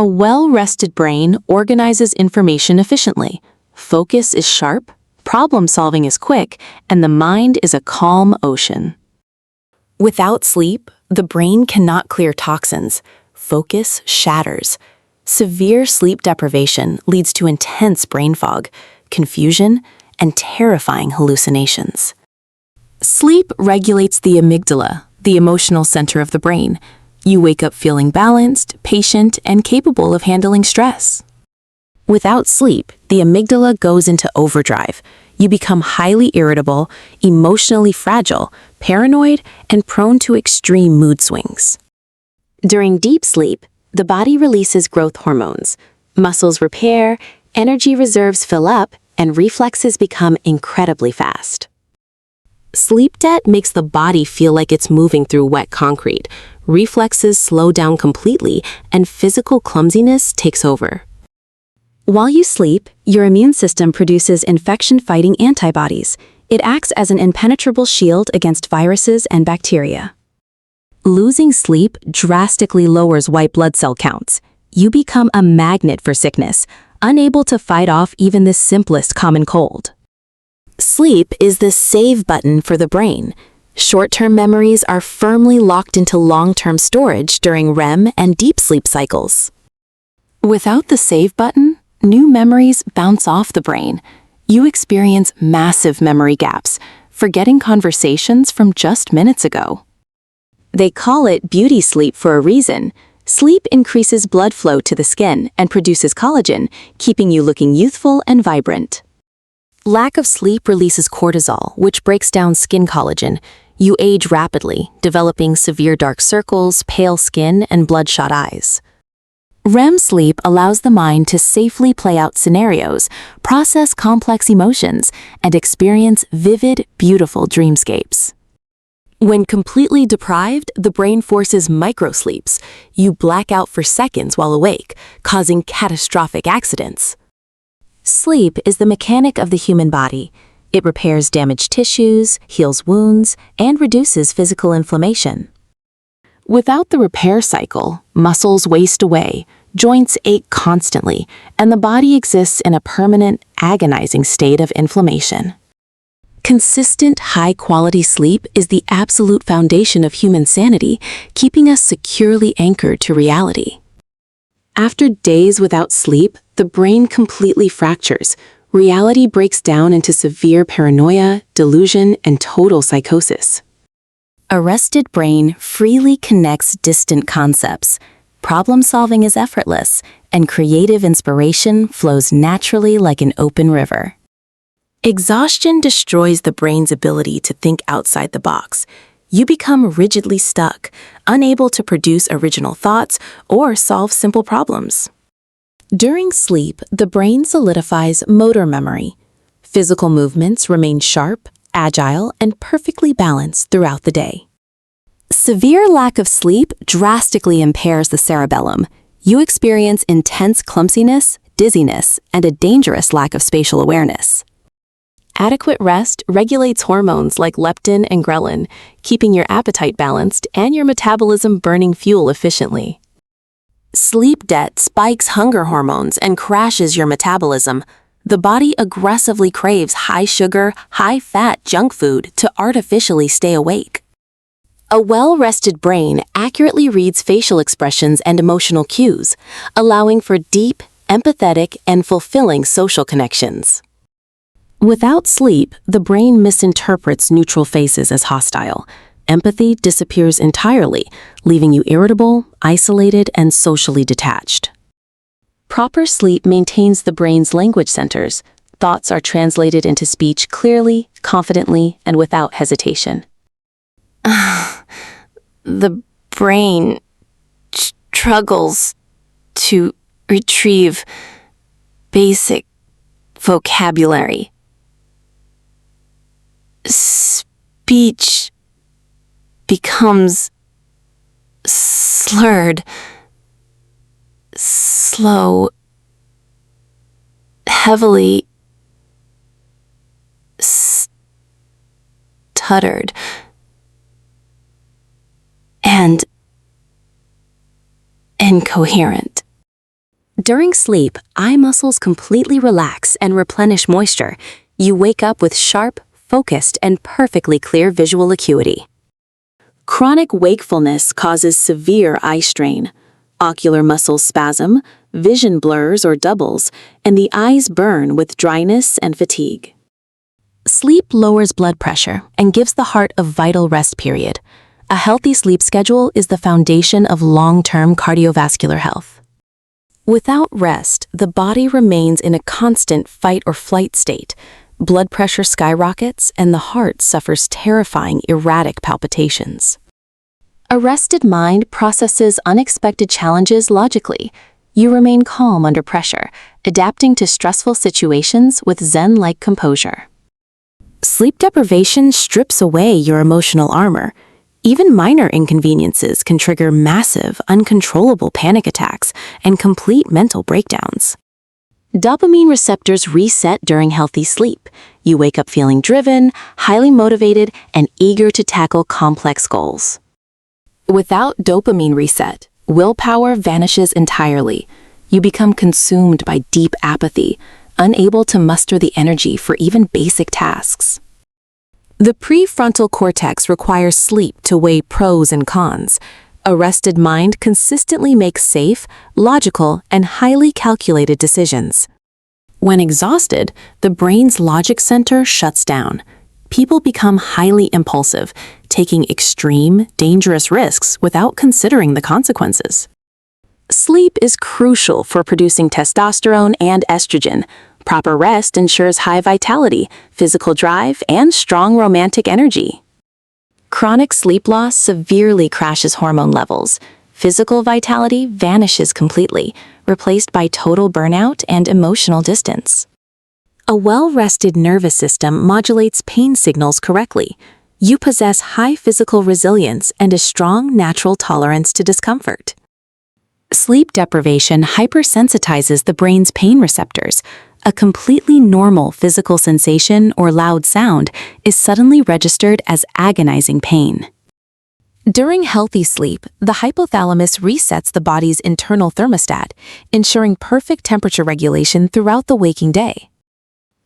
A well-rested brain organizes information efficiently. Focus is sharp, problem-solving is quick, and the mind is a calm ocean. Without sleep, the brain cannot clear toxins. Focus shatters. Severe sleep deprivation leads to intense brain fog, confusion, and terrifying hallucinations. Sleep regulates the amygdala, the emotional center of the brain. You wake up feeling balanced, patient, and capable of handling stress. Without sleep, the amygdala goes into overdrive. You become highly irritable, emotionally fragile, paranoid, and prone to extreme mood swings. During deep sleep, the body releases growth hormones. Muscles repair, energy reserves fill up, and reflexes become incredibly fast. Sleep debt makes the body feel like it's moving through wet concrete. Reflexes slow down completely, and physical clumsiness takes over. While you sleep, your immune system produces infection-fighting antibodies. It acts as an impenetrable shield against viruses and bacteria. Losing sleep drastically lowers white blood cell counts. You become a magnet for sickness, unable to fight off even the simplest common cold. Sleep is the save button for the brain. Short-term memories are firmly locked into long-term storage during REM and deep sleep cycles. Without the save button, new memories bounce off the brain. You experience massive memory gaps, forgetting conversations from just minutes ago. They call it beauty sleep for a reason. Sleep increases blood flow to the skin and produces collagen, keeping you looking youthful and vibrant. Lack of sleep releases cortisol, which breaks down skin collagen. You age rapidly, developing severe dark circles, pale skin, and bloodshot eyes. REM sleep allows the mind to safely play out scenarios, process complex emotions, and experience vivid, beautiful dreamscapes. When completely deprived, the brain forces microsleeps. You black out for seconds while awake, causing catastrophic accidents. Sleep is the mechanic of the human body. It repairs damaged tissues, heals wounds, and reduces physical inflammation. Without the repair cycle, muscles waste away, joints ache constantly, and the body exists in a permanent, agonizing state of inflammation. Consistent, high-quality sleep is the absolute foundation of human sanity, keeping us securely anchored to reality. After days without sleep, the brain completely fractures. Reality breaks down into severe paranoia, delusion, and total psychosis. A rested brain freely connects distant concepts. Problem-solving is effortless, and creative inspiration flows naturally like an open river. Exhaustion destroys the brain's ability to think outside the box. You become rigidly stuck, unable to produce original thoughts or solve simple problems. During sleep, the brain solidifies motor memory. Physical movements remain sharp, agile, and perfectly balanced throughout the day. Severe lack of sleep drastically impairs the cerebellum. You experience intense clumsiness, dizziness, and a dangerous lack of spatial awareness. Adequate rest regulates hormones like leptin and ghrelin, keeping your appetite balanced and your metabolism burning fuel efficiently. Sleep debt spikes hunger hormones and crashes your metabolism. The body aggressively craves high-sugar, high-fat junk food to artificially stay awake. A well-rested brain accurately reads facial expressions and emotional cues, allowing for deep, empathetic, and fulfilling social connections. Without sleep, the brain misinterprets neutral faces as hostile. Empathy disappears entirely, leaving you irritable, isolated, and socially detached. Proper sleep maintains the brain's language centers. Thoughts are translated into speech clearly, confidently, and without hesitation. The brain struggles to retrieve basic vocabulary. Speech becomes slurred, slow, heavily stuttered, and incoherent. During sleep, eye muscles completely relax and replenish moisture. You wake up with sharp, focused, and perfectly clear visual acuity. Chronic wakefulness causes severe eye strain. Ocular muscles spasm, vision blurs or doubles, and the eyes burn with dryness and fatigue. Sleep lowers blood pressure and gives the heart a vital rest period. A healthy sleep schedule is the foundation of long-term cardiovascular health. Without rest, the body remains in a constant fight or flight state. Blood pressure skyrockets and the heart suffers terrifying, erratic palpitations. A rested mind processes unexpected challenges logically. You remain calm under pressure, adapting to stressful situations with Zen-like composure. Sleep deprivation strips away your emotional armor. Even minor inconveniences can trigger massive, uncontrollable panic attacks and complete mental breakdowns. Dopamine receptors reset during healthy sleep. You wake up feeling driven, highly motivated, and eager to tackle complex goals. Without dopamine reset, willpower vanishes entirely. You become consumed by deep apathy, unable to muster the energy for even basic tasks. The prefrontal cortex requires sleep to weigh pros and cons. A rested mind consistently makes safe, logical, and highly calculated decisions. When exhausted, the brain's logic center shuts down. People become highly impulsive, taking extreme, dangerous risks without considering the consequences. Sleep is crucial for producing testosterone and estrogen. Proper rest ensures high vitality, physical drive, and strong romantic energy. Chronic sleep loss severely crashes hormone levels. Physical vitality vanishes completely, replaced by total burnout and emotional distance. A well-rested nervous system modulates pain signals correctly. You possess high physical resilience and a strong natural tolerance to discomfort. Sleep deprivation hypersensitizes the brain's pain receptors. A completely normal physical sensation or loud sound is suddenly registered as agonizing pain. During healthy sleep, the hypothalamus resets the body's internal thermostat, ensuring perfect temperature regulation throughout the waking day.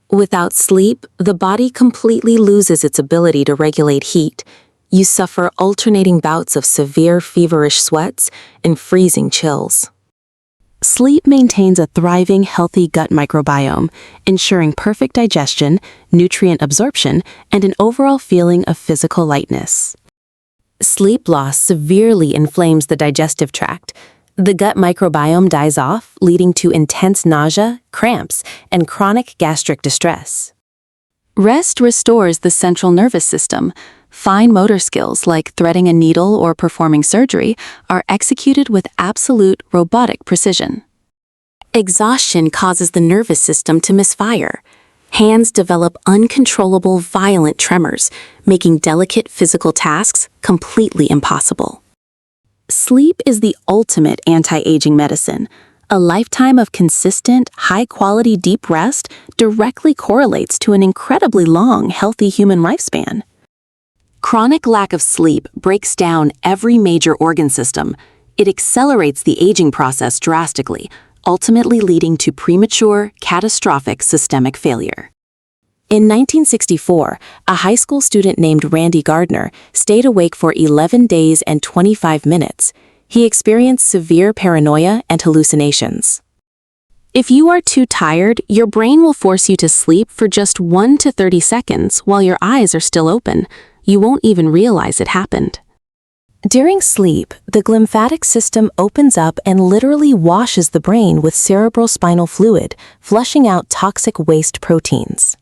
Without sleep, the body completely loses its ability to regulate heat. You suffer alternating bouts of severe feverish sweats and freezing chills. Sleep maintains a thriving, healthy gut microbiome, ensuring perfect digestion, nutrient absorption, and an overall feeling of physical lightness. Sleep loss severely inflames the digestive tract. The gut microbiome dies off, leading to intense nausea, cramps, and chronic gastric distress. Rest restores the central nervous system. Fine motor skills like threading a needle or performing surgery are executed with absolute robotic precision. Exhaustion causes the nervous system to misfire. Hands develop uncontrollable, violent tremors, making delicate physical tasks completely impossible. Sleep is the ultimate anti-aging medicine. A lifetime of consistent, high-quality deep rest directly correlates to an incredibly long, healthy human lifespan. Chronic lack of sleep breaks down every major organ system. It accelerates the aging process drastically, ultimately leading to premature, catastrophic systemic failure. In 1964, a high school student named Randy Gardner stayed awake for 11 days and 25 minutes. He experienced severe paranoia and hallucinations. If you are too tired, your brain will force you to sleep for just 1 to 30 seconds while your eyes are still open. You won't even realize it happened. During sleep, the glymphatic system opens up and literally washes the brain with cerebrospinal fluid, flushing out toxic waste proteins.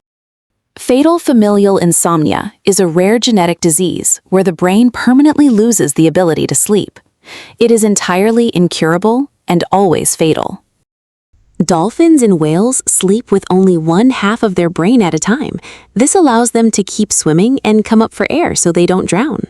Fatal familial insomnia is a rare genetic disease where the brain permanently loses the ability to sleep. It is entirely incurable and always fatal. Dolphins and whales sleep with only one half of their brain at a time. This allows them to keep swimming and come up for air so they don't drown.